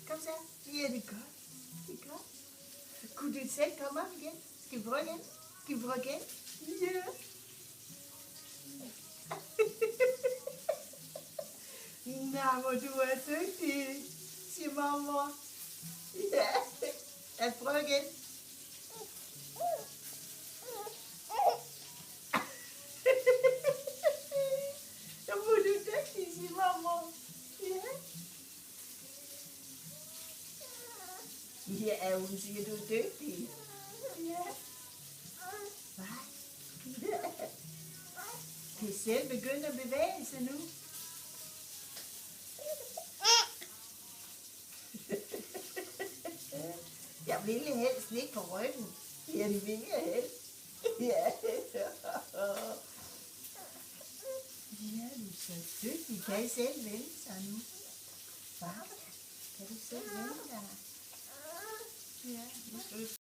Kom så. Ja, det er godt. Det er godt. Kunne du selv komme op igen? Skal vi prøve igen? Skal vi prøve igen? Ja. Nå, hvor du er dygtig, siger mormor. Ja. Lad os prøve igen. Så hvor du dygtig, siger mormor. Ja. Ja, hun siger, du er dygtig. Ja. Hvad? Ja. Kan selv begynde at bevæge sig nu. Jeg ville helst ligge på ryggen. Ja, det ville jeg helst. Ja. Ja, du er så dygtig. Kan I selv vende sig nu? Hvad? Kan du selv vende dig? Ja, nu skal du